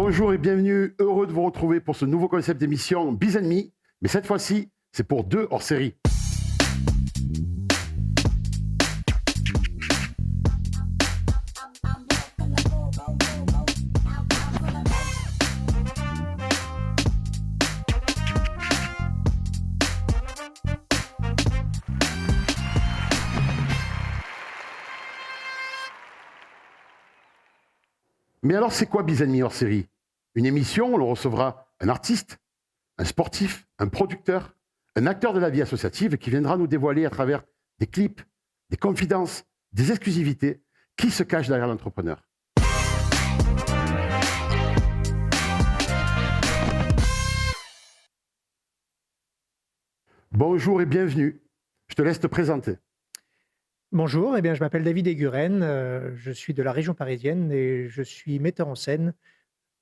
Bonjour et bienvenue, heureux de vous retrouver pour ce nouveau concept d'émission Biz & Me, mais cette fois-ci, c'est pour 2 hors-série. Mais alors, c'est quoi Biz & Me hors série? Une émission où l'on recevra un artiste, un sportif, un producteur, un acteur de la vie associative qui viendra nous dévoiler à travers des clips, des confidences, des exclusivités, qui se cache derrière l'entrepreneur. Bonjour et bienvenue. Je te laisse te présenter. Bonjour, je m'appelle David Eguren, je suis de la région parisienne et je suis metteur en scène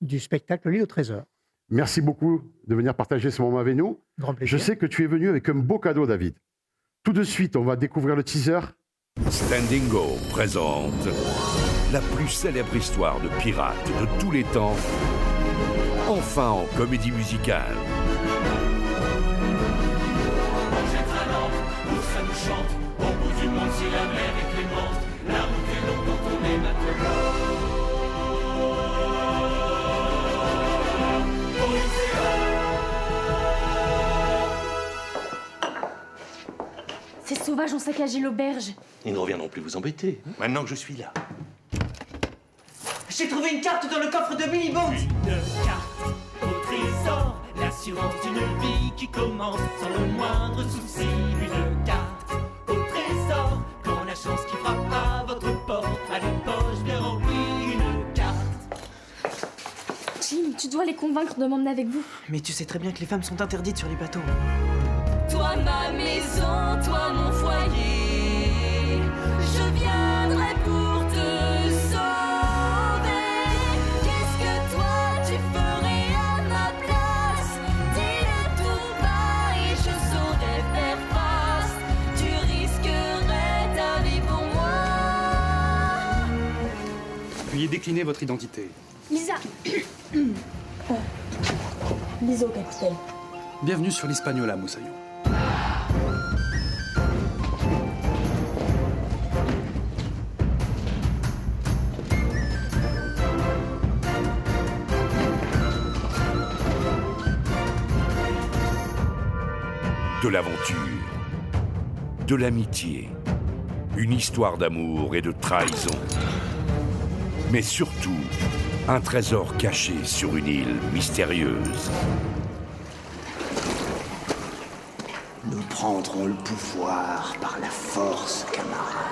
du spectacle L'île au trésor. Merci beaucoup de venir partager ce moment avec nous. Grand plaisir. Je sais que tu es venu avec un beau cadeau, David. Tout de suite, on va découvrir le teaser. Standingo présente la plus célèbre histoire de pirates de tous les temps, enfin en comédie musicale. Où ça nous chante, au bout du monde si la mer est clémente, la route est longue quand on est maintenant. Ces sauvages ont saccagé l'auberge. Ils ne reviendront plus vous embêter, maintenant que je suis là. J'ai trouvé une carte dans le coffre de Billy Bones. Une carte au trésor, l'assurance d'une vie qui commence sans le moindre souci. Une carte au trésor, quand la chance qui frappe à votre porte a les poches bien remplies. Une carte. Jim, tu dois les convaincre de m'emmener avec vous. Mais tu sais très bien que les femmes sont interdites sur les bateaux. Toi ma maison, toi mon foyer, je viendrai pour te sauver. Qu'est-ce que toi tu ferais à ma place? Dis-le tout bas et je saurais faire face. Tu risquerais ta vie pour moi. Veuillez décliner votre identité. Lisa. Lisa, capitaine. Bienvenue sur l'Hispaniola, Moussaillon. De l'aventure, de l'amitié, une histoire d'amour et de trahison. Mais surtout, un trésor caché sur une île mystérieuse. Nous prendrons le pouvoir par la force, camarades.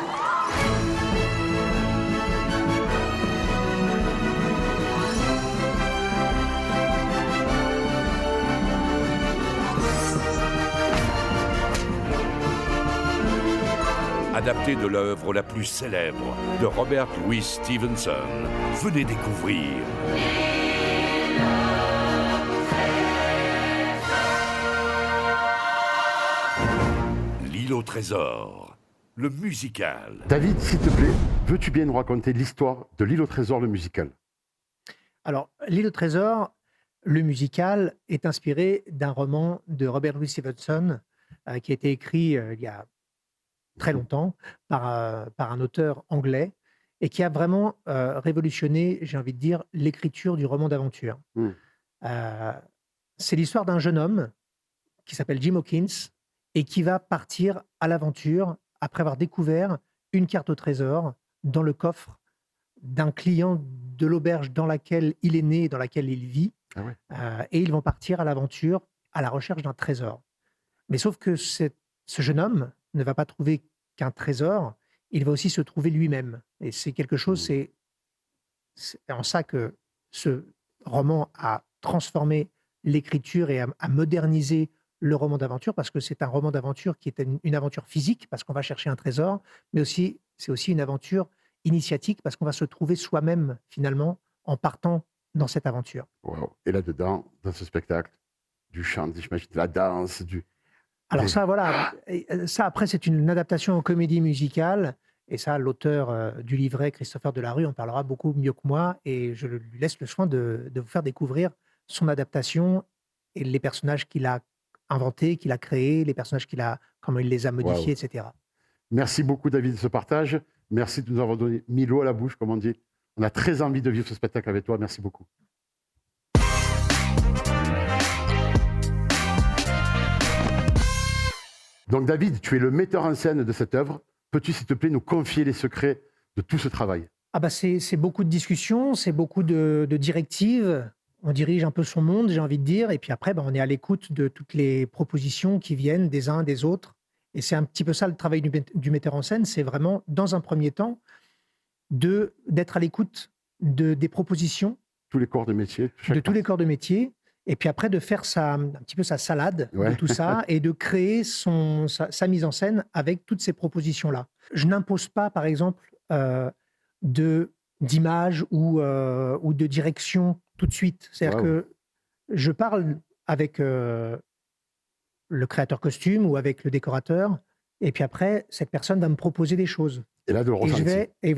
Adapté de l'œuvre la plus célèbre de Robert Louis Stevenson. Venez découvrir L'île au trésor, le musical. David, s'il te plaît, veux-tu bien nous raconter l'histoire de L'île au trésor, le musical? Alors, L'île au trésor, le musical, est inspiré d'un roman de Robert Louis Stevenson qui a été écrit il y a très longtemps par un auteur anglais et qui a vraiment révolutionné, j'ai envie de dire, l'écriture du roman d'aventure. C'est l'histoire d'un jeune homme qui s'appelle Jim Hawkins et qui va partir à l'aventure après avoir découvert une carte au trésor dans le coffre d'un client de l'auberge dans laquelle il est né et dans laquelle il vit. Ah ouais. Et ils vont partir à l'aventure à la recherche d'un trésor. Mais sauf que ce jeune homme ne va pas trouver qu'un trésor, il va aussi se trouver lui-même. Et c'est quelque chose, c'est en ça que ce roman a transformé l'écriture et a modernisé le roman d'aventure, parce que c'est un roman d'aventure qui est une aventure physique, parce qu'on va chercher un trésor, mais aussi c'est aussi une aventure initiatique, parce qu'on va se trouver soi-même, finalement, en partant dans cette aventure. Wow. Et là-dedans, dans ce spectacle, du chant, j'imagine, de la danse, Alors ça, voilà. Et ça, après, c'est une adaptation en comédie musicale Et ça, l'auteur du livret, Christopher Delarue, en parlera beaucoup mieux que moi. Et je lui laisse le soin de vous faire découvrir son adaptation et les personnages qu'il a inventés, qu'il a créés, les personnages comment il les a modifiés, etc. Merci beaucoup, David, de ce partage. Merci de nous avoir donné 1000 eau à la bouche, comme on dit. On a très envie de vivre ce spectacle avec toi. Merci beaucoup. Donc, David, tu es le metteur en scène de cette œuvre. Peux-tu, s'il te plaît, nous confier les secrets de tout ce travail? C'est beaucoup de discussions, c'est beaucoup de directives. On dirige un peu son monde, j'ai envie de dire. Et puis après, on est à l'écoute de toutes les propositions qui viennent des uns des autres. Et c'est un petit peu ça le travail du metteur en scène. C'est vraiment, dans un premier temps, d'être à l'écoute des propositions. Tous les corps de métier. De tous les corps de métier. Et puis après, de faire un petit peu sa salade de tout ça et de créer sa mise en scène avec toutes ces propositions-là. Je n'impose pas, par exemple, d'image ou de direction tout de suite. C'est-à-dire que je parle avec le créateur costume ou avec le décorateur, et puis après, cette personne va me proposer des choses. Et là, de le ressenti. Et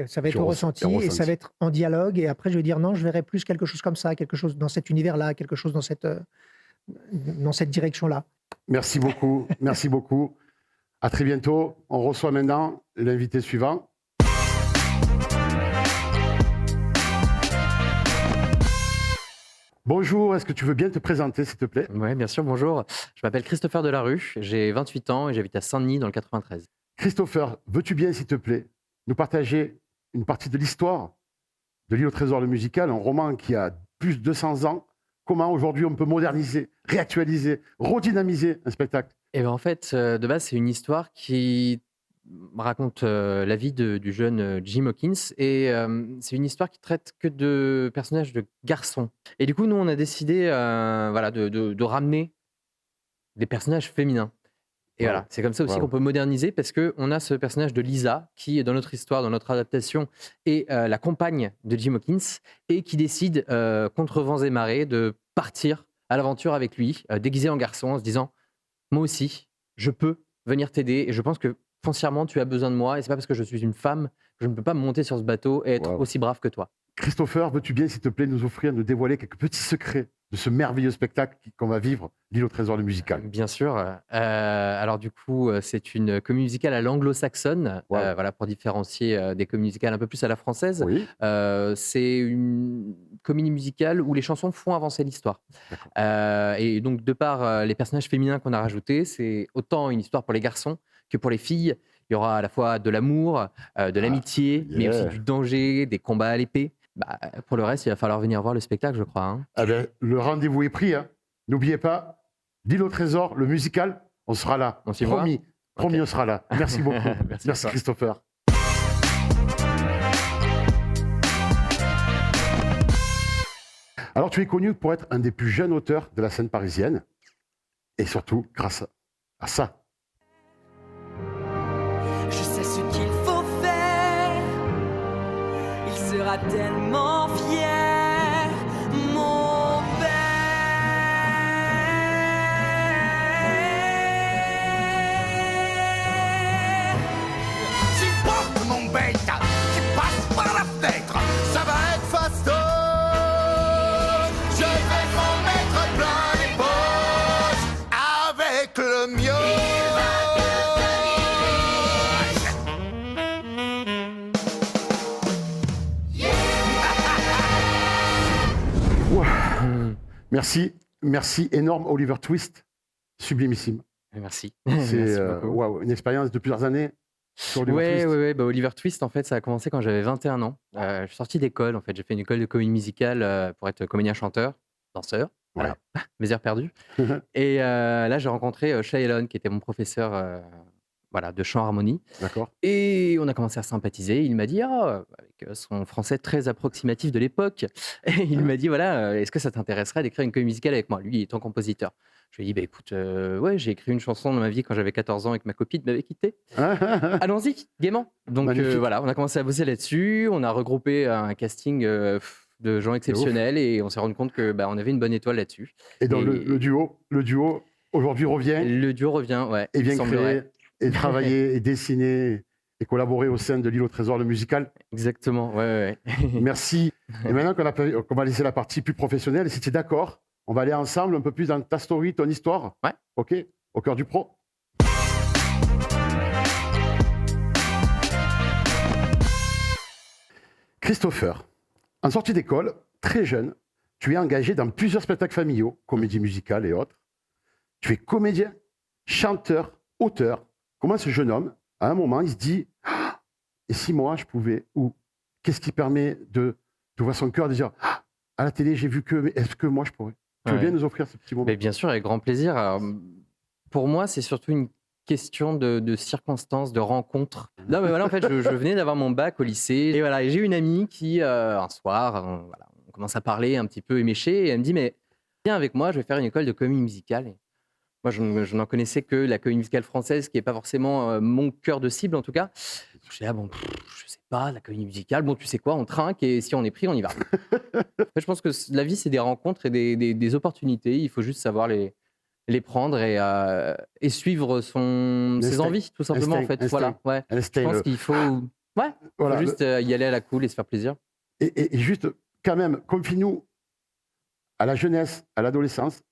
ça va être au ressenti, et ça va être en dialogue, et après, je vais dire non, je verrai plus quelque chose comme ça, quelque chose dans cet univers-là, quelque chose dans cette direction-là. Merci beaucoup, merci beaucoup. À très bientôt. On reçoit maintenant l'invité suivant. Bonjour, est-ce que tu veux bien te présenter, s'il te plaît? Oui, bien sûr, bonjour. Je m'appelle Christopher Delarue, j'ai 28 ans et j'habite à Saint-Denis dans le 93. Christopher, veux-tu bien, s'il te plaît, nous partager une partie de l'histoire de L'Île au Trésor, le musical, un roman qui a plus de 200 ans? Comment aujourd'hui on peut moderniser, réactualiser, redynamiser un spectacle? Et en fait, de base, c'est une histoire qui raconte la vie du jeune Jim Hawkins, et c'est une histoire qui traite que de personnages de garçons. Et du coup, nous, on a décidé de ramener des personnages féminins. Et voilà, c'est comme ça aussi qu'on peut moderniser, parce qu'on a ce personnage de Lisa qui, dans notre histoire, dans notre adaptation, est la compagne de Jim Hawkins et qui décide, contre vents et marées, de partir à l'aventure avec lui, déguisé en garçon, en se disant « Moi aussi, je peux venir t'aider et je pense que foncièrement, tu as besoin de moi et c'est pas parce que je suis une femme que je ne peux pas monter sur ce bateau et être aussi brave que toi. » Christopher, veux-tu bien, s'il te plaît, nous dévoiler quelques petits secrets de ce merveilleux spectacle qu'on va vivre, L'Île au Trésor, le musical? Bien sûr. Alors du coup, c'est une comédie musicale à l'anglo-saxonne, pour différencier des comédies musicales un peu plus à la française. C'est une comédie musicale où les chansons font avancer l'histoire. Et donc, de par les personnages féminins qu'on a rajoutés, c'est autant une histoire pour les garçons que pour les filles. Il y aura à la fois de l'amour, de l'amitié, mais aussi du danger, des combats à l'épée. Pour le reste, il va falloir venir voir le spectacle, je crois. Hein. Le rendez-vous est pris. Hein. N'oubliez pas, L'Île au Trésor, le musical, on sera là. On s'y promis, voit on sera là. Merci beaucoup. Merci Christopher. Alors, tu es connu pour être un des plus jeunes auteurs de la scène parisienne, et surtout grâce à ça. Je sais ce qu'il faut faire. Il sera tellement fier, mon père. J'y porte mon bête qui passe par la fenêtre. Ça va être fastoche. Je vais m'en mettre plein les poches avec le mien. Merci énorme Oliver Twist, sublimissime. Merci. C'est une expérience de plusieurs années sur Oliver Twist. Oliver Twist, en fait, ça a commencé quand j'avais 21 ans. Je suis sorti d'école, en fait. J'ai fait une école de comédie musicale pour être comédien-chanteur, danseur. Voilà, mes heures perdues. Et là, j'ai rencontré Shylock, qui était mon professeur de chant harmonie. D'accord. Et on a commencé à sympathiser. Il m'a dit, avec son français très approximatif de l'époque, il m'a dit, est-ce que ça t'intéresserait d'écrire une comédie musicale avec moi? Lui, il est compositeur. Je lui ai dit, écoute, j'ai écrit une chanson dans ma vie quand j'avais 14 ans et que ma copine m'avait quitté. Allons-y, gaiement. Donc on a commencé à bosser là-dessus. On a regroupé un casting de gens exceptionnels et on s'est rendu compte que on avait une bonne étoile là-dessus. Et donc le duo aujourd'hui revient. Le duo revient, ouais. Et vient créer, et travailler, et dessiner, et collaboré au sein de l'île au trésor, le musical. Exactement, ouais. Merci. Et maintenant qu'on va laisser la partie plus professionnelle, si tu es d'accord, on va aller ensemble un peu plus dans ta story, ton histoire. Ouais. OK? Au cœur du pro. Christopher, en sortie d'école, très jeune, tu es engagé dans plusieurs spectacles familiaux, comédies musicales et autres. Tu es comédien, chanteur, auteur. Comment ce jeune homme, à un moment, il se dit ah, et si moi je pouvais, ou qu'est-ce qui permet de voir son cœur de dire ah, à la télé j'ai vu que, mais est-ce que moi je pourrais? Tu veux bien nous offrir ce petit moment? Mais bien sûr, avec grand plaisir. Alors, pour moi, c'est surtout une question de circonstances, de rencontres. Non, mais voilà, en fait, je venais d'avoir mon bac au lycée. Et voilà, et j'ai une amie qui, un soir, on commence à parler un petit peu éméché. Et elle me dit, mais viens avec moi, je vais faire une école de comédie musicale. Et moi, je n'en connaissais que la comédie musicale française, qui n'est pas forcément mon cœur de cible, en tout cas. Je suis là, bon, je sais pas, la comédie musicale, bon, tu sais quoi, on trinque et si on est pris, on y va. En fait, je pense que la vie, c'est des rencontres et des opportunités. Il faut juste savoir les prendre et suivre ses envies, tout simplement. En fait. Voilà, ouais. Je pense qu'il faut, faut juste y aller à la cool et se faire plaisir. Et juste, quand même, confie-nous à la jeunesse, à l'adolescence.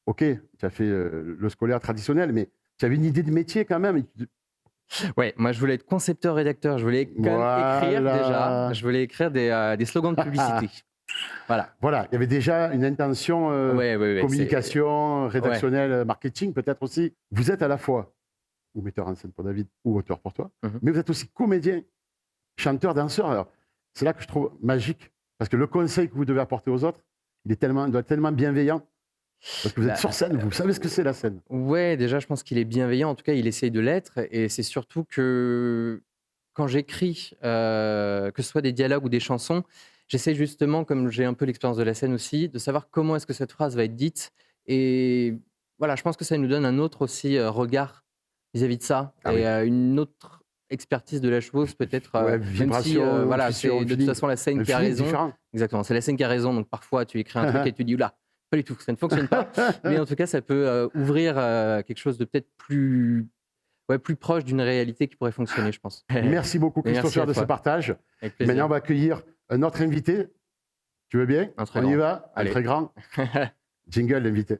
Ok, tu as fait le scolaire traditionnel, mais tu avais une idée de métier quand même. Ouais, moi je voulais être concepteur-rédacteur. Je voulais quand même écrire déjà. Je voulais écrire des slogans de publicité. Voilà, il y avait déjà une intention communication, rédactionnelle, marketing peut-être aussi. Vous êtes à la fois, ou metteur en scène pour David, ou auteur pour toi, mais vous êtes aussi comédien, chanteur, danseur. Alors, c'est là que je trouve magique, parce que le conseil que vous devez apporter aux autres, il doit être tellement bienveillant. Parce que vous êtes sur scène, vous savez ce que c'est la scène. Ouais, déjà, je pense qu'il est bienveillant. En tout cas, il essaye de l'être. Et c'est surtout que quand j'écris, que ce soit des dialogues ou des chansons, j'essaie justement, comme j'ai un peu l'expérience de la scène aussi, de savoir comment est-ce que cette phrase va être dite. Et voilà, je pense que ça nous donne un autre aussi regard vis-à-vis de ça. Une autre expertise de la chose, peut-être. Même si, c'est de toute façon la scène qui a raison. Différent. Exactement, c'est la scène qui a raison. Donc parfois, tu écris un truc et tu dis, oula, pas du tout, ça ne fonctionne pas. Mais en tout cas, ça peut ouvrir quelque chose de peut-être plus proche d'une réalité qui pourrait fonctionner, je pense. Merci beaucoup, Christopher, de ce partage. Maintenant, on va accueillir un autre invité. Tu veux bien? On y va? Un très grand. Jingle, l'invité.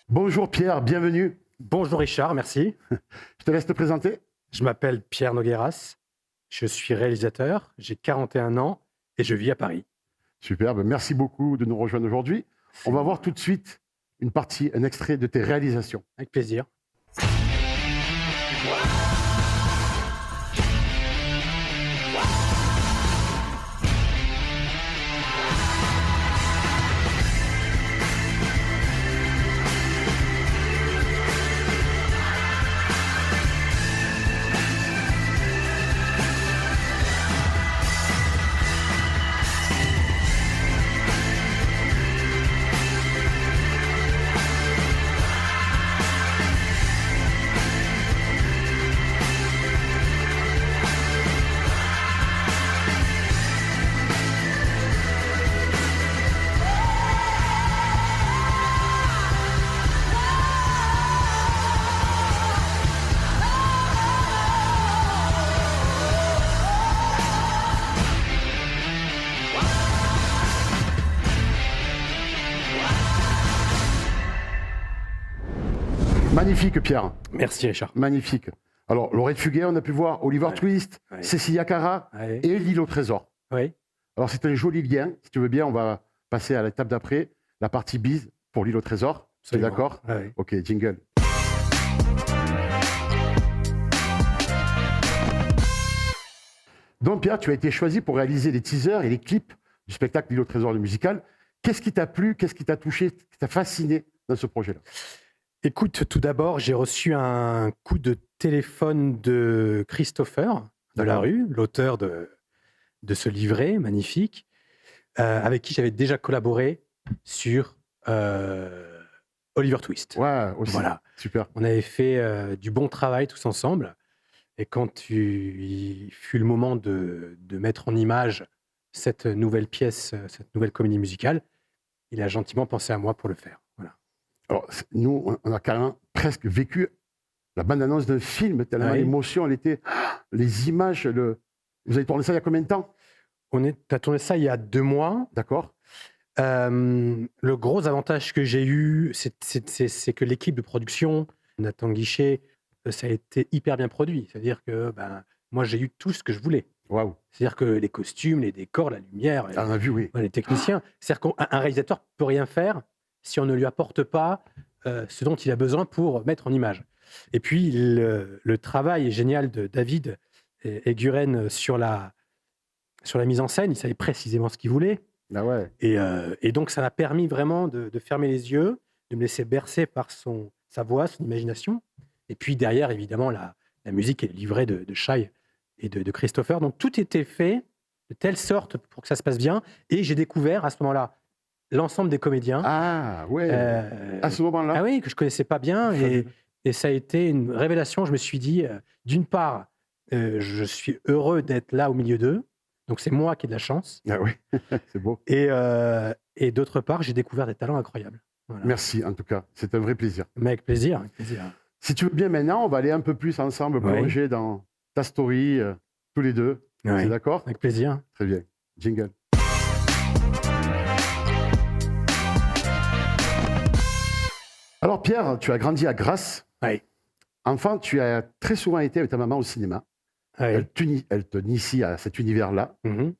Bonjour Pierre, bienvenue. Bonjour Richard, merci. Je te laisse te présenter. Je m'appelle Pierre Nogueras. Je suis réalisateur, j'ai 41 ans et je vis à Paris. Superbe, merci beaucoup de nous rejoindre aujourd'hui. On va voir tout de suite un extrait de tes réalisations. Avec plaisir. Magnifique, Pierre. Merci, Richard. Magnifique. Alors, Laurette Fuguet, on a pu voir Oliver Twist, Cécilia Cara et L'île au trésor. Oui. Alors, c'est un joli lien. Si tu veux bien, on va passer à l'étape d'après, la partie bise pour L'île au trésor. Tu es d'accord? Ok, jingle. Donc, Pierre, tu as été choisi pour réaliser les teasers et les clips du spectacle L'île au trésor, le musical. Qu'est-ce qui t'a plu? Qu'est-ce qui t'a touché? Qu'est-ce qui t'a fasciné dans ce projet-là? Écoute, tout d'abord, j'ai reçu un coup de téléphone de Christopher de la rue, l'auteur de ce livret magnifique, avec qui j'avais déjà collaboré sur Oliver Twist. Ouais, aussi. Voilà. Super. On avait fait du bon travail tous ensemble. Et quand il fut le moment de mettre en image cette nouvelle pièce, cette nouvelle comédie musicale, il a gentiment pensé à moi pour le faire. Voilà. Alors, nous, on a carrément presque vécu la bande-annonce d'un film, tellement Oui. l'émotion, elle était... Les images, vous avez tourné ça il y a combien de temps? On a tourné ça il y a 2 mois. D'accord. Le gros avantage que j'ai eu, c'est que l'équipe de production, Nathan Guichet, ça a été hyper bien produit. C'est-à-dire que moi, j'ai eu tout ce que je voulais. Waouh. C'est-à-dire que les costumes, les décors, la lumière, Ah, on a vu, oui. les techniciens. C'est-à-dire qu'un réalisateur ne peut rien faire si on ne lui apporte pas ce dont il a besoin pour mettre en image. Et puis, le travail génial de David et Guren sur la mise en scène, il savait précisément ce qu'il voulait. Ah ouais. Et donc, ça m'a permis vraiment de fermer les yeux, de me laisser bercer par sa voix, son imagination. Et puis derrière, évidemment, la musique est livrée de Shai et de Christopher. Donc, tout était fait de telle sorte pour que ça se passe bien. Et j'ai découvert à ce moment-là l'ensemble des comédiens. Ah ouais. À ce moment-là. Ah oui, que je connaissais pas bien. Et ça a été une révélation. Je me suis dit, d'une part, je suis heureux d'être là au milieu d'eux. Donc, c'est moi qui ai de la chance. Ah oui, c'est beau. Et d'autre part, j'ai découvert des talents incroyables. Voilà. Merci, en tout cas. C'est un vrai plaisir. Mais avec plaisir, avec plaisir. Si tu veux bien, maintenant, on va aller un peu plus ensemble plonger dans ta story, tous les deux. Ouais. C'est d'accord? Avec plaisir. Très bien. Jingle. Alors, Pierre, tu as grandi à Grasse. Oui. Enfant, tu as très souvent été avec ta maman au cinéma. Oui. Elle te initie à cet univers-là. Mhm.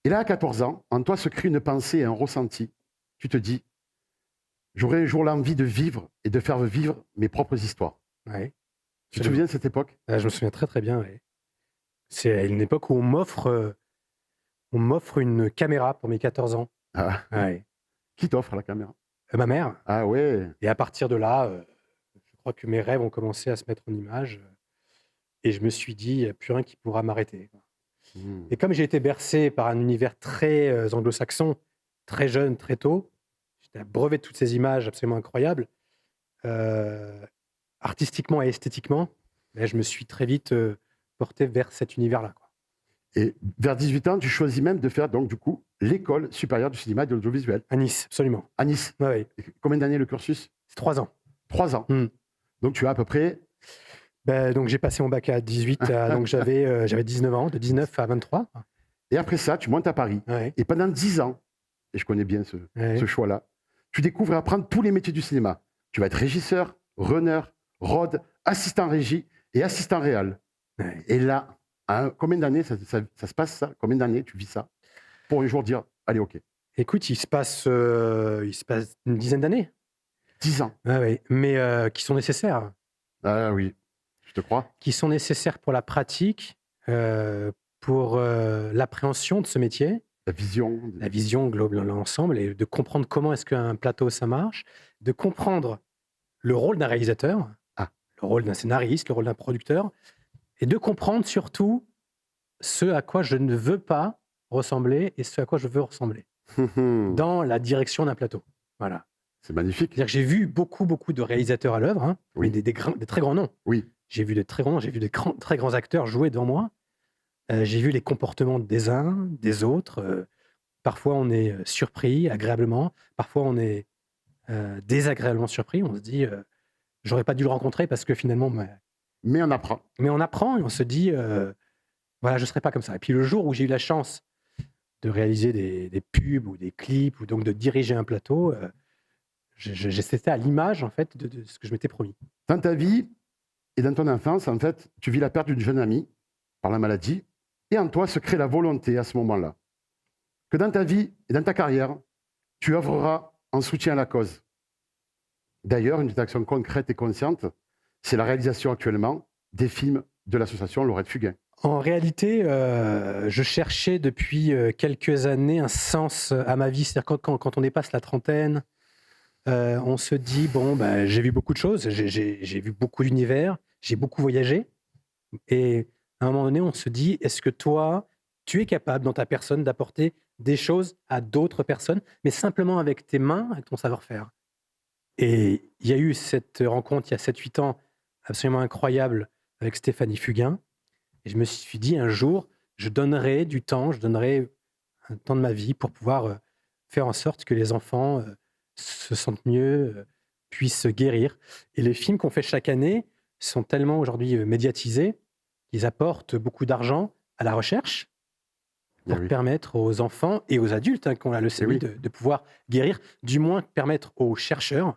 Et là, à 14 ans, en toi se crée une pensée et un ressenti. Tu te dis, j'aurais un jour l'envie de vivre et de faire vivre mes propres histoires. Ouais. Tu te souviens de cette époque? Je me souviens très très bien. Ouais. C'est une époque où on m'offre une caméra pour mes 14 ans. Ah. Ouais. Qui t'offre la caméra? Ma mère. Ah ouais. Et à partir de là, je crois que mes rêves ont commencé à se mettre en image. Et je me suis dit, il n'y a plus rien qui pourra m'arrêter. Et comme j'ai été bercé par un univers très anglo-saxon, très jeune, très tôt, j'étais abreuvé de toutes ces images absolument incroyables, artistiquement et esthétiquement, mais je me suis très vite porté vers cet univers-là. Quoi. Et vers 18 ans, tu choisis même de faire donc du coup l'école supérieure du cinéma et de l'audiovisuel. À Nice, absolument. À Nice. Ouais. Et combien d'années le cursus? C'est 3 ans. 3 ans. Donc tu as à peu près... Donc j'ai passé mon bac à 18, donc j'avais 19 ans, de 19 à 23. Et après ça, tu montes à Paris. Ouais. Et pendant 10 ans, et je connais bien ce choix-là, tu découvres et apprends tous les métiers du cinéma. Tu vas être régisseur, runner, rod, assistant régie et assistant réal. Ouais. Et là, combien d'années ça se passe ça? Combien d'années tu vis ça? Pour un jour dire, allez, ok. Écoute, il se passe une dizaine d'années. 10 ans. Ah oui, mais qui sont nécessaires. Ah oui, je te crois. Qui sont nécessaires pour la pratique, pour l'appréhension de ce métier. La vision globale, l'ensemble, et de comprendre comment est-ce qu'un plateau, ça marche, de comprendre le rôle d'un réalisateur, le rôle d'un scénariste, le rôle d'un producteur, et de comprendre surtout ce à quoi je ne veux pas ressembler et ce à quoi je veux ressembler dans la direction d'un plateau. Voilà. C'est magnifique. C'est-à-dire que j'ai vu beaucoup de réalisateurs à l'œuvre, mais des très grands noms. Oui. J'ai vu de très grands noms, j'ai vu de très grands acteurs jouer devant moi. J'ai vu les comportements des uns, des autres. Parfois, on est surpris agréablement. Parfois, on est désagréablement surpris. On se dit, j'aurais pas dû le rencontrer parce que finalement... Mais on apprend. Mais on apprend et on se dit, voilà, je ne serai pas comme ça. Et puis le jour où j'ai eu la chance de réaliser des pubs ou des clips, ou donc de diriger un plateau, c'était à l'image, en fait, de ce que je m'étais promis. Dans ta vie et dans ton enfance, en fait, tu vis la perte d'une jeune amie par la maladie, et en toi se crée la volonté à ce moment-là que dans ta vie et dans ta carrière, tu œuvreras en soutien à la cause. D'ailleurs, une action concrète et consciente, c'est la réalisation actuellement des films de l'association Laurette Fugain. En réalité, je cherchais depuis quelques années un sens à ma vie. C'est-à-dire quand on dépasse la trentaine, on se dit, bon, j'ai vu beaucoup de choses, j'ai vu beaucoup d'univers, j'ai beaucoup voyagé. Et à un moment donné, on se dit, est-ce que toi, tu es capable dans ta personne d'apporter des choses à d'autres personnes, mais simplement avec tes mains, avec ton savoir-faire? Et il y a eu cette rencontre il y a 7-8 ans absolument incroyable avec Stéphanie Fugain. Et je me suis dit, un jour, je donnerai du temps, je donnerai un temps de ma vie pour pouvoir faire en sorte que les enfants se sentent mieux, puissent guérir. Et les films qu'on fait chaque année sont tellement aujourd'hui médiatisés qu'ils apportent beaucoup d'argent à la recherche pour permettre aux enfants et aux adultes qui ont la leucémie de pouvoir guérir, du moins permettre aux chercheurs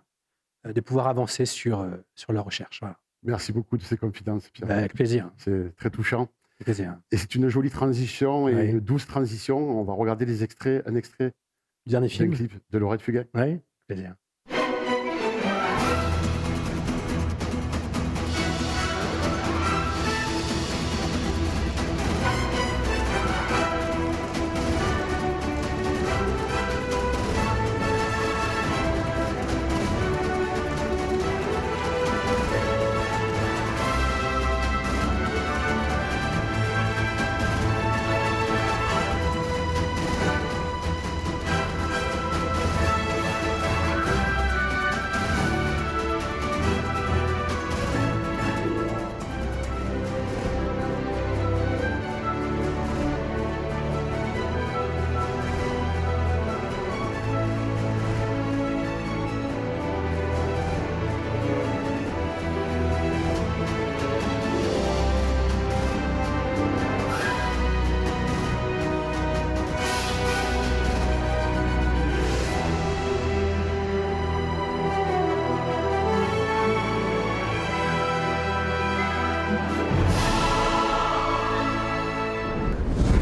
de pouvoir avancer sur leur recherche. Voilà. Merci beaucoup de ces confidences, Pierre. Avec plaisir. C'est très touchant. Avec plaisir. Et c'est une jolie transition et une douce transition. On va regarder un extrait du dernier film, clip de Laurette Fugain. Oui, plaisir.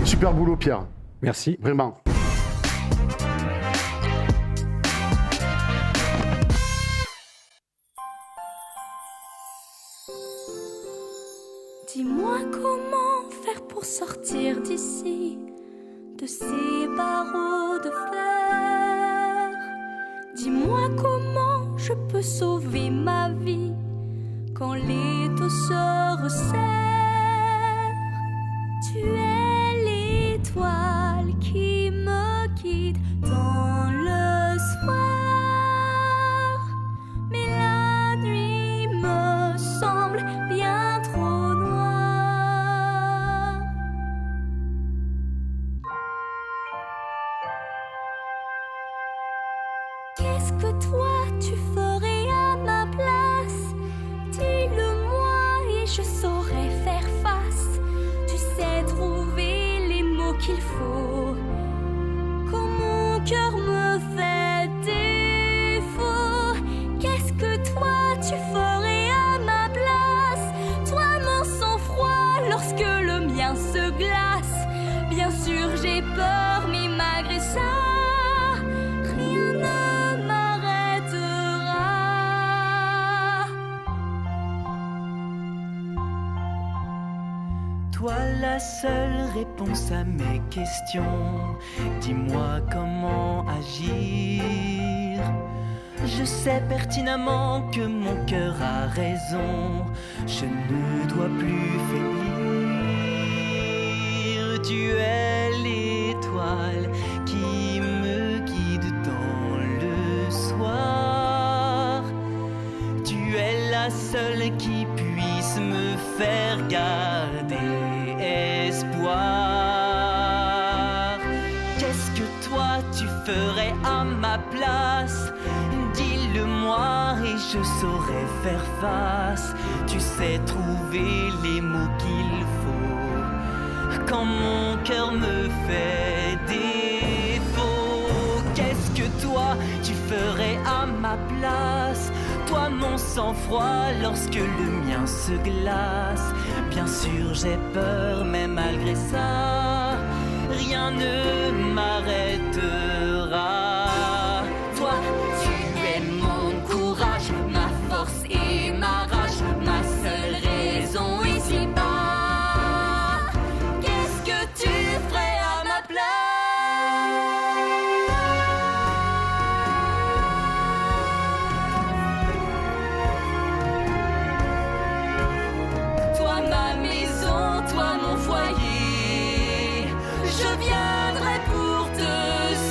Super boulot, Pierre. Merci. Vraiment. Dis-moi comment faire pour sortir d'ici, de ces barreaux de fer. Dis-moi comment je peux sauver ma vie quand l'étau se resserre. Tu es l'étoile qui me guide dans le soir, mais la nuit me semble bien trop noire. Qu'est-ce que toi tu ferais à ma place? Dis-le-moi et je saurais faire face. Tu sais trouver les mots qu'il faut quand mon cœur me fait défaut. Qu'est-ce que toi tu ferais à ma place? Toi mon sang-froid lorsque le mien se glace. Bien sûr j'ai peur mais malgré ça rien ne m'arrêtera. Toi la seule réponse à mes questions, dis-moi comment agir. Je sais pertinemment que mon cœur a raison, je ne dois plus faiblir. Tu es l'étoile qui me guide dans le soir. Tu es la seule qui puisse me faire garder espoir. Qu'est-ce que toi tu ferais à ma place? Dis-le-moi et je saurais faire face. Tu sais trouver les mots qu'il faut quand mon cœur me fait défaut. Qu'est-ce que toi tu ferais à ma place? Toi mon sang-froid lorsque le mien se glace. Bien sûr j'ai peur mais malgré ça rien ne m'arrêtera. Toi tu es mon courage, ma force et ma rage, ma seule raison ici-bas. Qu'est-ce que tu ferais à ma place? Toi ma maison, toi mon foyer, je viendrai pour te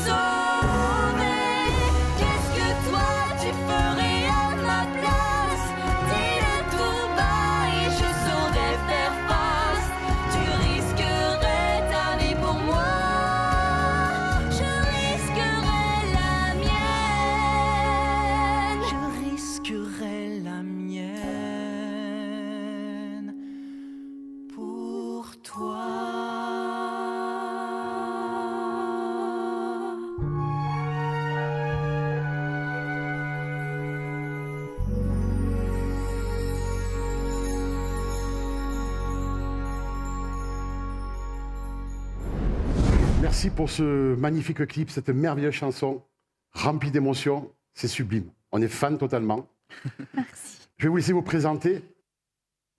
sauver. Qu'est-ce que toi tu ferais à ma place? Dis-le tout bas et je saurais faire face. Tu risquerais ta vie pour moi, je risquerais la mienne. pour toi. Merci pour ce magnifique clip, cette merveilleuse chanson, remplie d'émotions. C'est sublime. On est fan totalement. Merci. Je vais vous laisser vous présenter.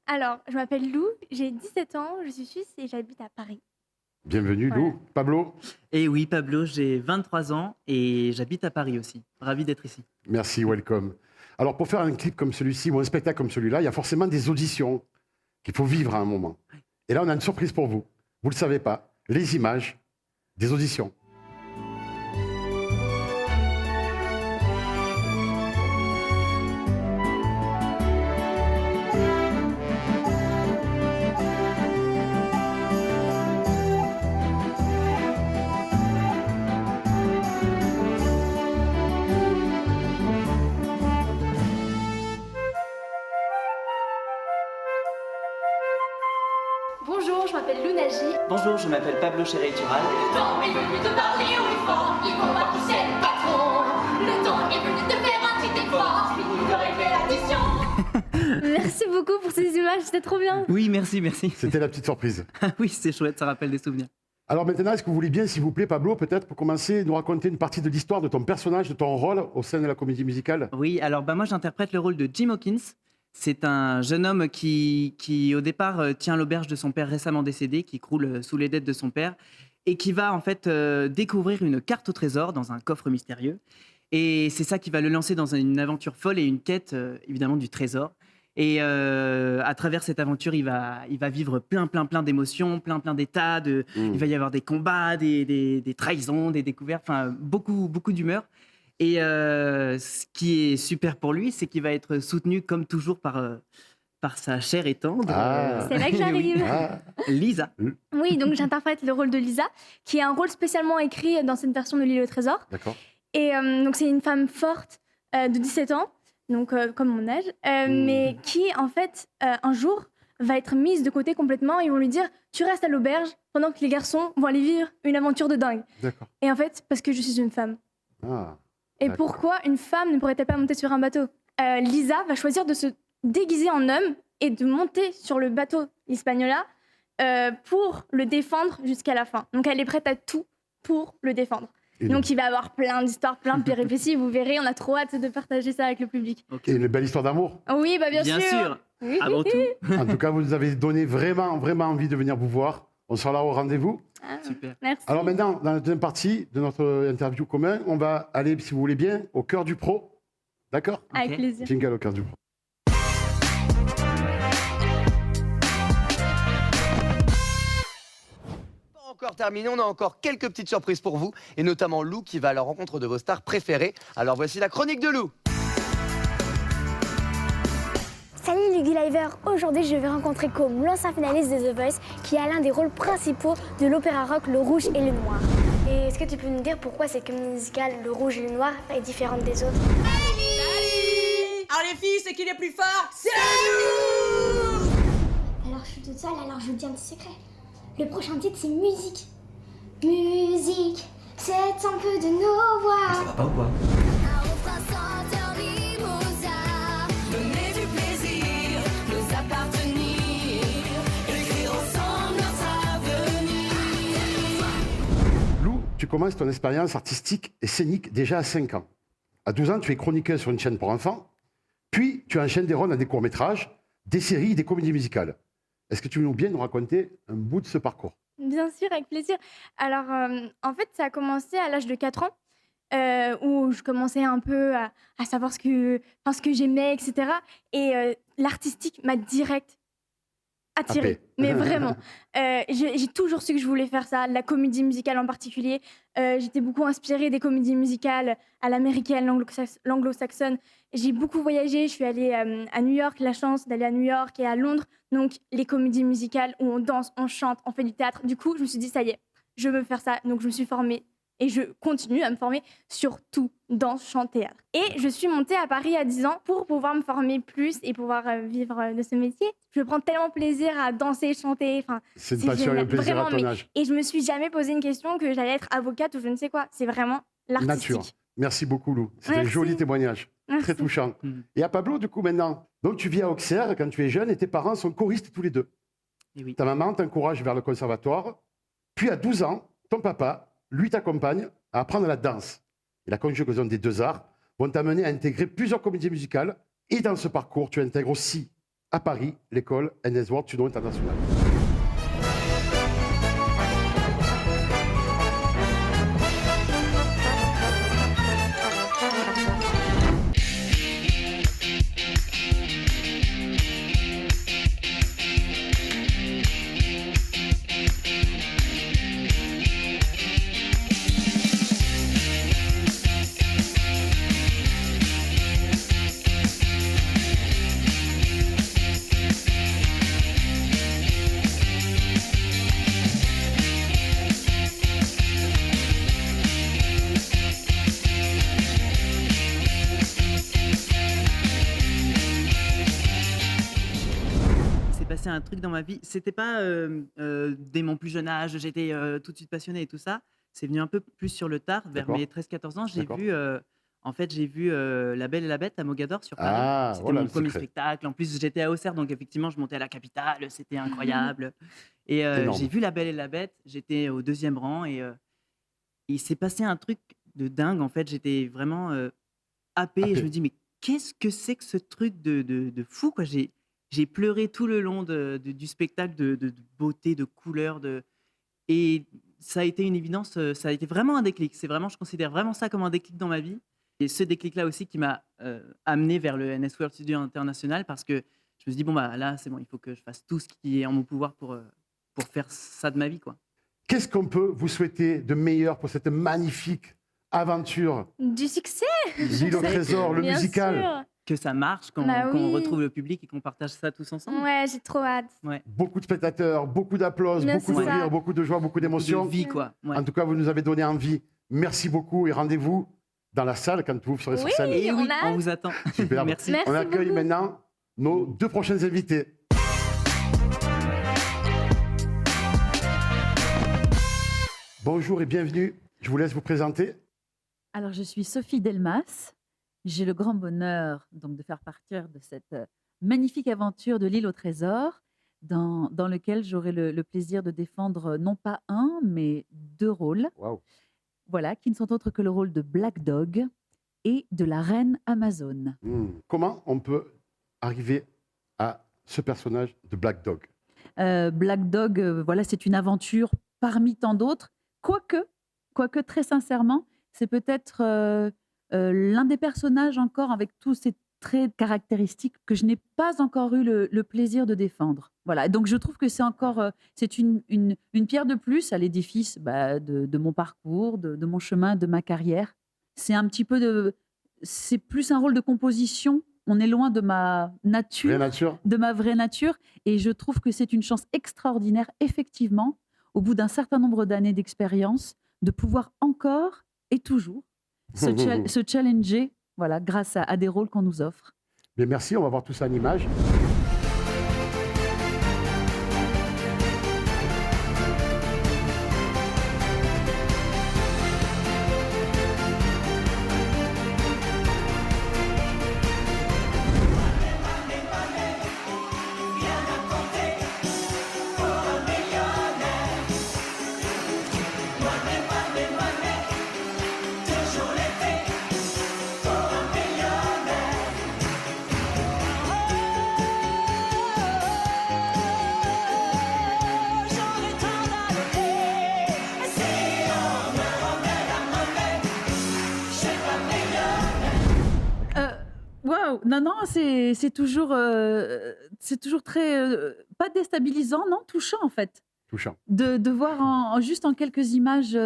Alors, je m'appelle Lou, j'ai 17 ans, je suis suisse et j'habite à Paris. Bienvenue, Voilà. Lou. Pablo, Et oui, Pablo, j'ai 23 ans et j'habite à Paris aussi. Ravi d'être ici. merci, welcome. Alors, pour faire un clip comme celui-ci ou un spectacle comme celui-là, il y a forcément des auditions qu'il faut vivre à un moment. Et là, on a une surprise pour vous. Vous ne le savez pas. Les images des auditions. Bonjour, je m'appelle Lou Nagy. Bonjour, je m'appelle Pablo Chéret-Tural. Le temps est venu de parler haut et fort, il faut voir qui c'est le patron. Le temps est venu de faire un petit effort, fini de régler l'addition. Merci beaucoup pour ces images, c'était trop bien. Oui, merci, merci. C'était la petite surprise. Oui, c'est chouette, ça rappelle des souvenirs. Alors maintenant, est-ce que vous voulez bien, s'il vous plaît, Pablo, peut-être pour commencer, nous raconter une partie de l'histoire de ton personnage, de ton rôle au sein de la comédie musicale? Oui, alors moi j'interprète le rôle de Jim Hawkins. C'est un jeune homme qui au départ, tient l'auberge de son père récemment décédé, qui croule sous les dettes de son père, et qui va en fait découvrir une carte au trésor dans un coffre mystérieux. Et c'est ça qui va le lancer dans une aventure folle et une quête, évidemment, du trésor. Et à travers cette aventure, il va vivre plein d'émotions, plein d'états. Il va y avoir des combats, des trahisons, des découvertes, enfin beaucoup d'humeur. Et ce qui est super pour lui, c'est qu'il va être soutenu comme toujours par sa chère et tendre. C'est là que j'arrive. Lisa. Oui, donc j'interprète le rôle de Lisa, qui est un rôle spécialement écrit dans cette version de L'île au trésor. D'accord. Et donc c'est une femme forte de 17 ans, donc comme mon âge, mais qui en fait un jour va être mise de côté complètement. Ils vont lui dire tu restes à l'auberge pendant que les garçons vont aller vivre une aventure de dingue. D'accord. Et en fait parce que je suis une femme. Ah, Et d'accord. pourquoi une femme ne pourrait-elle pas monter sur un bateau? Lisa va choisir de se déguiser en homme et de monter sur le bateau Hispaniola pour le défendre jusqu'à la fin. Donc elle est prête à tout pour le défendre. Et Donc il va y avoir plein d'histoires, plein de péripéties, vous verrez, on a trop hâte de partager ça avec le public. Et une belle histoire d'amour. Oui, bah bien sûr. Oui. Avant tout. En tout cas, vous nous avez donné vraiment envie de venir vous voir. On sera là au rendez-vous. Super. Merci. Alors maintenant, dans la deuxième partie de notre interview commun, on va aller, si vous voulez bien, au cœur du pro. D'accord? Avec plaisir. Jingle au cœur du pro. Pas encore terminé, on a encore quelques petites surprises pour vous, et notamment Lou qui va à la rencontre de vos stars préférées. Alors voici la chronique de Lou. Salut les Liver, aujourd'hui je vais rencontrer Com, l'ancien finaliste de The Voice, qui a l'un des rôles principaux de l'opéra rock Le Rouge et le Noir. Et est-ce que tu peux nous dire pourquoi cette comédie musicale Le Rouge et le Noir est différente des autres? Alors les filles, c'est qui les plus forts? C'est nous! Alors je suis toute seule, alors je vous dis un petit secret. Le prochain titre c'est musique. Musique, c'est un peu de nos voix. Ça va pas ou quoi? Lou, tu commences ton expérience artistique et scénique déjà à 5 ans. À 12 ans, tu es chroniqueuse sur une chaîne pour enfants. Puis, tu enchaînes des rôles dans des courts-métrages, des séries, des comédies musicales. Est-ce que tu veux bien nous raconter un bout de ce parcours? Bien sûr, avec plaisir. Alors, en fait, ça a commencé à l'âge de 4 ans, où je commençais un peu à savoir ce que j'aimais, etc. Et l'artistique m'a direct attirée, mais vraiment. J'ai toujours su que je voulais faire ça, la comédie musicale en particulier. J'étais beaucoup inspirée des comédies musicales à l'américaine, l'anglo-saxonne. J'ai beaucoup voyagé, je suis allée à New York, la chance d'aller à New York et à Londres. Donc, les comédies musicales où on danse, on chante, on fait du théâtre. Du coup, je me suis dit, ça y est, je veux faire ça. Donc, je me suis formée Et je continue à me former sur tout, danse, chant, théâtre. Et je suis montée à Paris à 10 ans pour pouvoir me former plus et pouvoir vivre de ce métier. Je prends tellement plaisir à danser, chanter. Enfin, C'est une passion et un génial, plaisir à vraiment, ton âge. Et je me suis jamais posé une question que j'allais être avocate ou je ne sais quoi. C'est vraiment l'artistique. Nature. Merci beaucoup, Lou. C'était un Merci. joli témoignage. Merci. Très touchant. Et à Pablo, du coup, maintenant. Donc, tu vis à Auxerre quand tu es jeune et tes parents sont choristes tous les deux. Et oui. Ta maman t'encourage vers le conservatoire. Puis, à 12 ans, ton papa, lui, t'accompagne à apprendre la danse. Et la conjugaison des deux arts vont t'amener à intégrer plusieurs comédies musicales. Et dans ce parcours, tu intègres aussi, à Paris, l'école NS World Tuno International. Passé un truc dans ma vie. C'était pas dès mon plus jeune âge, j'étais tout de suite passionnée et tout ça. C'est venu un peu plus sur le tard, vers D'accord. mes 13-14 ans. J'ai D'accord. vu, en fait, j'ai vu La Belle et la Bête à Mogador sur Paris. Ah, C'était voilà mon le premier secret. spectacle. En plus, j'étais à Auxerre, donc effectivement, je montais à la capitale. C'était incroyable. Et Énorme. j'ai vu La Belle et la Bête. J'étais au 2e rang et il s'est passé un truc de dingue. En fait, j'étais vraiment happée. Et je me dis, mais qu'est-ce que c'est que ce truc de fou, quoi. J'ai pleuré tout le long du spectacle de beauté, de couleur. Et ça a été une évidence, ça a été vraiment un déclic. Je considère vraiment ça comme un déclic dans ma vie. Et ce déclic-là aussi qui m'a amené vers le NS World Studio International parce que je me suis dit, bon, bah, là, c'est bon, il faut que je fasse tout ce qui est en mon pouvoir pour faire ça de ma vie, quoi. Qu'est-ce qu'on peut vous souhaiter de meilleur pour cette magnifique aventure? Du succès. L'île au trésor, le Bien musical. sûr. Que ça marche, qu'on Bah oui. retrouve le public et qu'on partage ça tous ensemble. Ouais, j'ai trop hâte. Ouais. Beaucoup de spectateurs, beaucoup d'applaudissements, Mais beaucoup de c'est ça. rires, beaucoup de joie, beaucoup d'émotions. De vie, quoi. Ouais. En tout cas, vous nous avez donné envie. Merci beaucoup et rendez-vous dans la salle quand vous serez sur Oui, scène. Et on oui, a on vous attend. Super. Merci. Merci On accueille beaucoup. maintenant nos 2 prochains invités. Bonjour et bienvenue. Je vous laisse vous présenter. Alors, je suis Sophie Delmas. J'ai le grand bonheur donc de faire partir de cette magnifique aventure de l'île au trésor, dans lequel j'aurai le plaisir de défendre non pas un, mais 2 rôles. Waouh. Voilà, qui ne sont autres que le rôle de Black Dog et de la reine Amazon. Comment on peut arriver à ce personnage de Black Dog? Black Dog, voilà, c'est une aventure parmi tant d'autres. Quoique très sincèrement, c'est peut-être l'un des personnages encore avec tous ces traits caractéristiques que je n'ai pas encore eu le plaisir de défendre. Voilà, donc je trouve que c'est encore c'est une pierre de plus à l'édifice de mon parcours, de mon chemin, de ma carrière. C'est un petit peu c'est plus un rôle de composition. On est loin de ma nature, de ma vraie nature, et je trouve que c'est une chance extraordinaire, effectivement, au bout d'un certain nombre d'années d'expérience, de pouvoir encore et toujours se challenger, voilà, grâce à des rôles qu'on nous offre. Mais merci, on va voir tout ça en images. Waouh, non, c'est toujours très pas déstabilisant, non, touchant en fait. Touchant. De voir juste en quelques images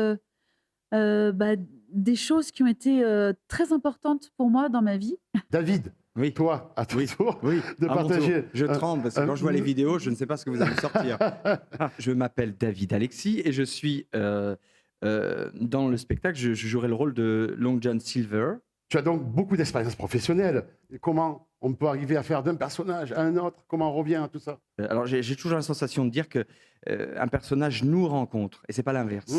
des choses qui ont été très importantes pour moi dans ma vie. David, toi, à ton tour, de À mon partager. tour. Je tremble parce que quand je vois les vidéos, je ne sais pas ce que vous allez me sortir. Je m'appelle David Alexis et je suis dans le spectacle, je jouerai le rôle de Long John Silver. Tu as donc beaucoup d'expérience professionnelle. Et comment on peut arriver à faire d'un personnage à un autre? Comment on revient à tout ça? Alors j'ai toujours la sensation de dire que un personnage nous rencontre, et c'est pas l'inverse.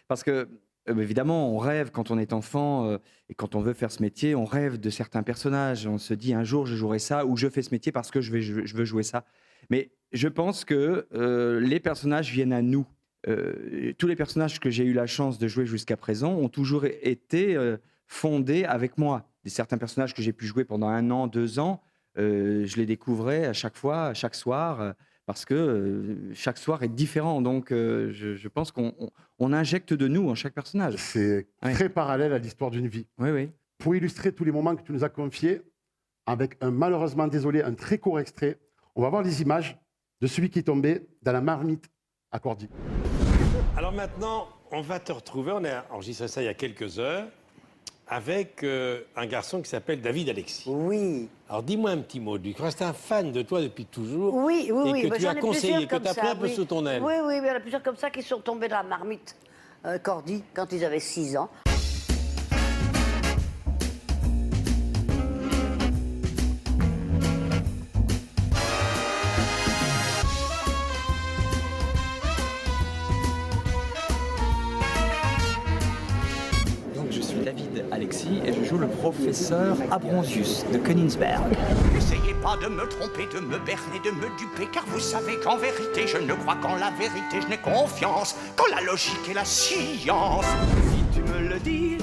Parce que évidemment, on rêve quand on est enfant et quand on veut faire ce métier, on rêve de certains personnages. On se dit un jour je jouerai ça ou je fais ce métier parce que je veux jouer ça. Mais je pense que les personnages viennent à nous. Tous les personnages que j'ai eu la chance de jouer jusqu'à présent ont toujours été fondés avec moi. Certains personnages que j'ai pu jouer pendant 1 an, 2 ans, je les découvrais à chaque fois, à chaque soir, parce que chaque soir est différent. Donc je pense qu'on injecte de nous en chaque personnage. C'est très parallèle à l'histoire d'une vie. Oui. Pour illustrer tous les moments que tu nous as confiés, avec malheureusement, désolé, un très court extrait, on va voir les images de celui qui est tombé dans la marmite à Cordy. Alors maintenant, on va te retrouver, on a enregistré ça il y a quelques heures, avec un garçon qui s'appelle David Alexis. Oui. Alors dis-moi un petit mot de lui. C'est un fan de toi depuis toujours. Oui. Et que tu as j'en ai conseillé, plusieurs que comme tu as pris ça, un peu sous ton aile. Oui, il y en a plusieurs comme ça qui sont tombés dans la marmite Cordy quand ils avaient 6 ans. David Alexis et je joue le professeur Abronsius de Königsberg. N'essayez pas de me tromper, de me berner, de me duper, car vous savez qu'en vérité, je ne crois qu'en la vérité, je n'ai confiance qu'en la logique et la science. Si tu me le dis,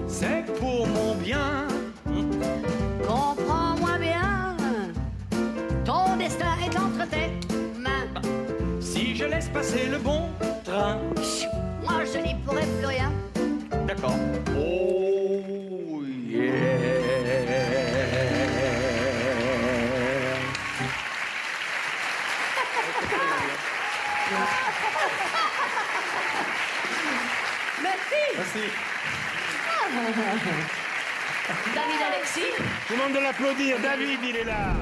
c'est pour mon bien. Comprends-moi bien, ton destin est entre tes mains. Si je laisse passer le bon train, moi je n'y pourrai plus rien. d'accord. Oh yeah. Merci. David Alexis. Tout le monde de l'applaudir. David, il est là.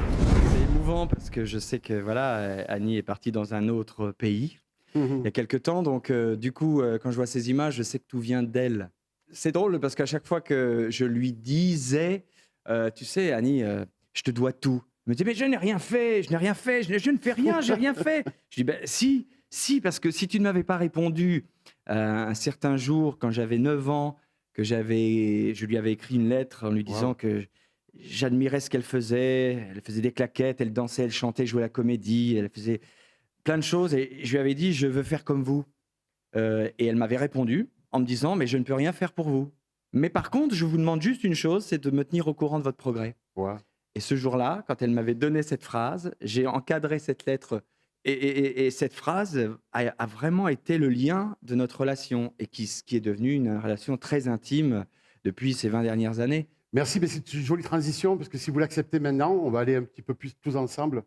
C'est émouvant parce que je sais que voilà, Annie est partie dans un autre pays il y a quelques temps. Donc du coup, quand je vois ces images, je sais que tout vient d'elle. C'est drôle parce qu'à chaque fois que je lui disais, tu sais, Annie, je te dois tout. Elle me dit, mais je n'ai rien fait, je ne fais rien, j'ai rien fait. Je dis, ben si, parce que si tu ne m'avais pas répondu un certain jour, quand j'avais 9 ans, que je lui avais écrit une lettre en lui disant que j'admirais ce qu'elle faisait des claquettes, elle dansait, elle chantait, jouait la comédie, elle faisait plein de choses, et je lui avais dit, je veux faire comme vous. Et elle m'avait répondu en me disant, mais je ne peux rien faire pour vous. Mais par contre, je vous demande juste une chose, c'est de me tenir au courant de votre progrès. Et ce jour-là, quand elle m'avait donné cette phrase, j'ai encadré cette lettre. Et cette phrase a vraiment été le lien de notre relation, et qui est devenue une relation très intime depuis ces 20 dernières années. Merci, mais c'est une jolie transition, parce que si vous l'acceptez maintenant, on va aller un petit peu plus tous ensemble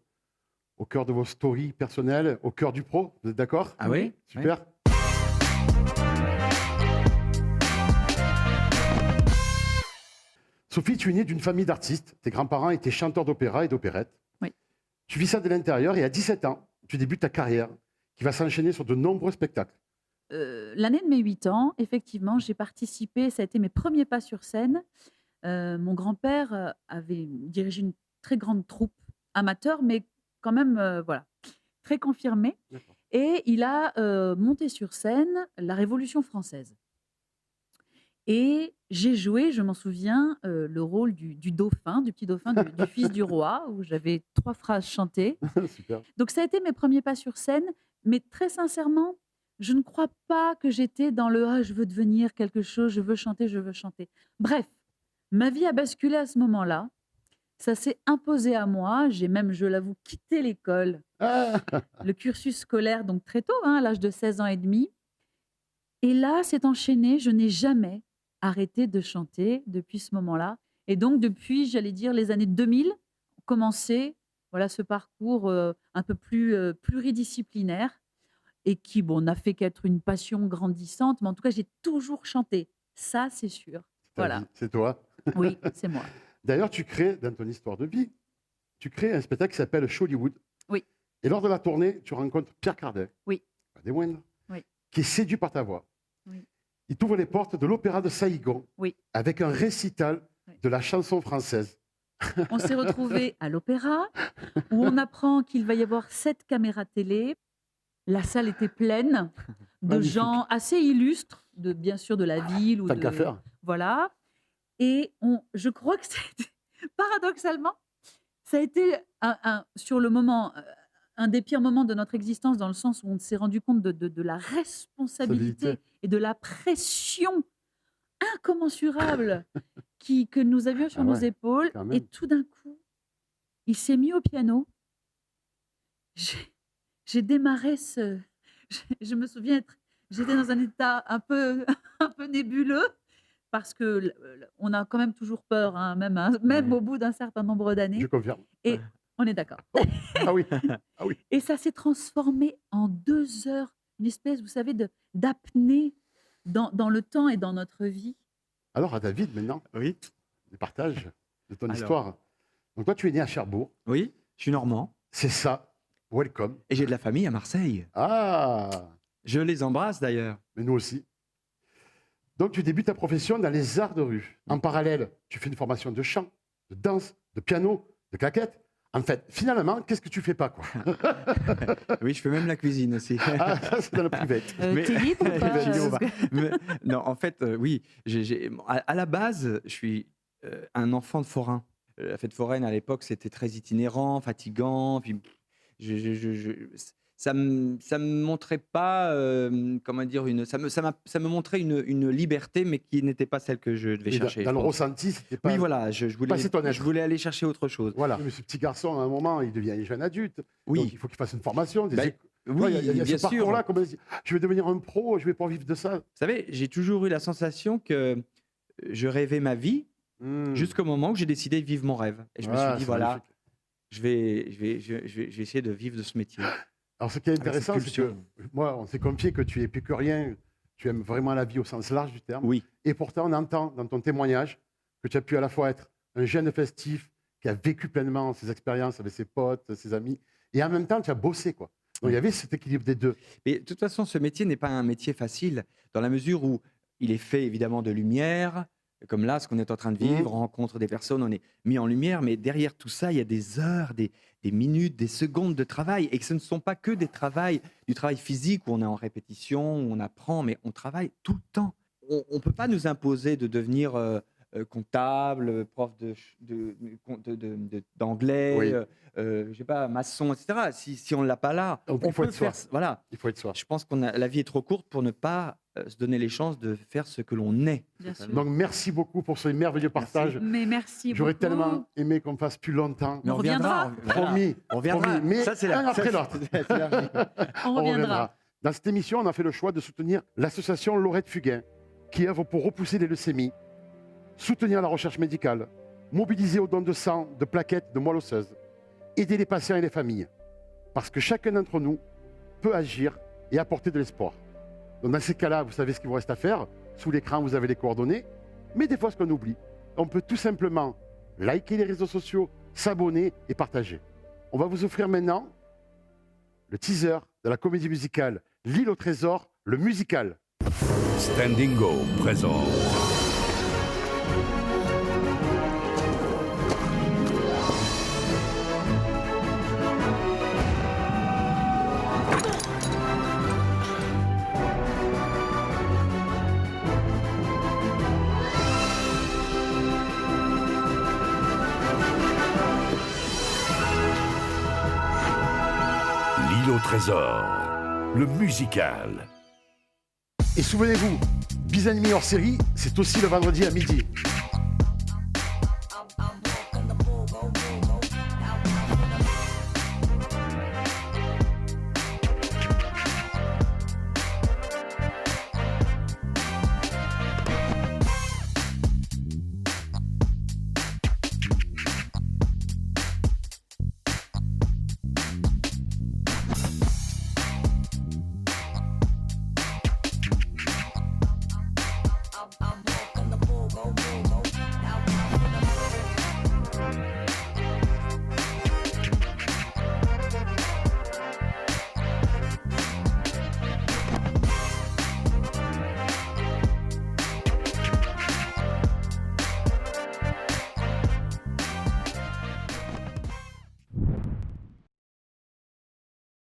au cœur de vos stories personnelles, au cœur du pro. Vous êtes d'accord? Ah oui? Super. Oui. Sophie, tu es née d'une famille d'artistes. Tes grands-parents étaient chanteurs d'opéra et d'opérette. Oui. Tu vis ça de l'intérieur et à 17 ans, tu débutes ta carrière qui va s'enchaîner sur de nombreux spectacles. L'année de mes 8 ans, effectivement, j'ai participé, ça a été mes premiers pas sur scène. Mon grand-père avait dirigé une très grande troupe amateur, mais quand même, voilà, très confirmée. Et il a monté sur scène la Révolution française. Et j'ai joué, je m'en souviens, le rôle du dauphin, du petit dauphin, du fils du roi, où j'avais 3 phrases chantées. Super. Donc ça a été mes premiers pas sur scène, mais très sincèrement, je ne crois pas que j'étais dans le « ah, je veux devenir quelque chose, je veux chanter, je veux chanter ». Bref, ma vie a basculé à ce moment-là. Ça s'est imposé à moi. J'ai même, je l'avoue, quitté l'école, le cursus scolaire, donc très tôt, à l'âge de 16 ans et demi. Et là, c'est enchaîné. Je n'ai jamais arrêté de chanter depuis ce moment-là. Et donc, depuis, j'allais dire, les années 2000, commencé voilà, ce parcours un peu plus pluridisciplinaire et qui, bon, n'a fait qu'être une passion grandissante. Mais en tout cas, j'ai toujours chanté. Ça, c'est sûr. Voilà. C'est toi. Oui, c'est moi. D'ailleurs, tu crées, dans ton histoire de vie, tu crées un spectacle qui s'appelle Hollywood. Oui. Et lors de la tournée, tu rencontres Pierre Cardin. Oui. Pas des moindres. Oui. Qui est séduit par ta voix. il t'ouvre les portes de l'opéra de Saïgon Oui. avec un récital de la chanson française. On s'est retrouvés à l'opéra où on apprend qu'il va y avoir 7 caméras télé. La salle était pleine de Magnifique. gens assez illustres, bien sûr de la ville. Ou Tant qu'à faire. Voilà. Et je crois que c'était, paradoxalement, ça a été sur le moment, un des pires moments de notre existence, dans le sens où on s'est rendu compte de la responsabilité et de la pression incommensurable que nous avions sur nos épaules. Et tout d'un coup, il s'est mis au piano. J'ai démarré je me souviens j'étais dans un état un peu nébuleux, parce que on a quand même toujours peur, hein, même au bout d'un certain nombre d'années. Je confirme. Et on est d'accord. Ah oui. Et ça s'est transformé en 2 heures, une espèce, vous savez, d'apnée dans le temps et dans notre vie. Alors, à David, maintenant, oui, le partage de ton Alors. histoire. Donc, toi, tu es né à Cherbourg. Oui, je suis normand. C'est ça. Welcome. Et j'ai de la famille à Marseille. Ah. Je les embrasse d'ailleurs. Mais nous aussi. Donc, tu débutes ta profession dans les arts de rue. En parallèle, tu fais une formation de chant, de danse, de piano, de claquettes. En fait, finalement, qu'est-ce que tu fais pas, quoi? Oui, je fais même la cuisine aussi. Ah, ça, c'est dans la privette. T'es libre ou pas Non, en fait, oui. À la base, je suis un enfant de forain. La fête foraine, à l'époque, c'était très itinérant, fatigant. Puis, ça me montrait pas, comment dire, ça me montrait une liberté, mais qui n'était pas celle que je devais chercher. Dans le ressenti, c'était pas. Oui, voilà, je voulais aller chercher autre chose. Voilà. Mais ce petit garçon, à un moment, il devient jeune adulte. Oui. Donc, il faut qu'il fasse une formation. Oui, il y a bien ce parcours-là. Je vais devenir un pro, je vais pas vivre de ça. Vous savez, j'ai toujours eu la sensation que je rêvais ma vie jusqu'au moment où j'ai décidé de vivre mon rêve. Et je me suis dit, voilà, je vais essayer de vivre de ce métier. Alors, ce qui est intéressant, c'est que moi, on s'est confié que tu es épicurien, tu aimes vraiment la vie au sens large du terme. Oui. Et pourtant, on entend dans ton témoignage que tu as pu à la fois être un jeune festif qui a vécu pleinement ses expériences avec ses potes, ses amis, et en même temps, tu as bossé, quoi. Donc, il y avait cet équilibre des deux. Mais de toute façon, ce métier n'est pas un métier facile, dans la mesure où il est fait évidemment de lumière, comme là, ce qu'on est en train de vivre, on rencontre des personnes, on est mis en lumière, mais derrière tout ça, il y a des heures, des minutes, des secondes de travail, et que ce ne sont pas que du travail physique où on est en répétition, où on apprend, mais on travaille tout le temps. On ne peut pas nous imposer de devenir comptable, prof d'anglais, Oui. je sais pas, maçon, etc. Si on ne l'a pas là, Donc, on il faut peut être soi. faire. Voilà. Il faut être soi. Je pense que la vie est trop courte pour ne pas se donner les chances de faire ce que l'on est. Bien sûr. Donc, merci beaucoup pour ce merveilleux partage. Mais merci J'aurais beaucoup. tellement aimé qu'on fasse plus longtemps. Mais on reviendra. Promis. On reviendra. Promis. Mais Ça, c'est un après l'autre. On reviendra. Dans cette émission, on a fait le choix de soutenir l'association Laurette Fugain, qui œuvre pour repousser les leucémies, soutenir la recherche médicale, mobiliser au don de sang, de plaquettes, de moelle osseuse, aider les patients et les familles. Parce que chacun d'entre nous peut agir et apporter de l'espoir. Donc dans ces cas-là, vous savez ce qu'il vous reste à faire. Sous l'écran, vous avez les coordonnées. Mais des fois, ce qu'on oublie, on peut tout simplement liker les réseaux sociaux, s'abonner et partager. On va vous offrir maintenant le teaser de la comédie musicale L'île au trésor, le musical. Standing Go présente L'île au trésor, le musical. Et souvenez-vous, Bis Ennemis hors série, c'est aussi le vendredi à midi.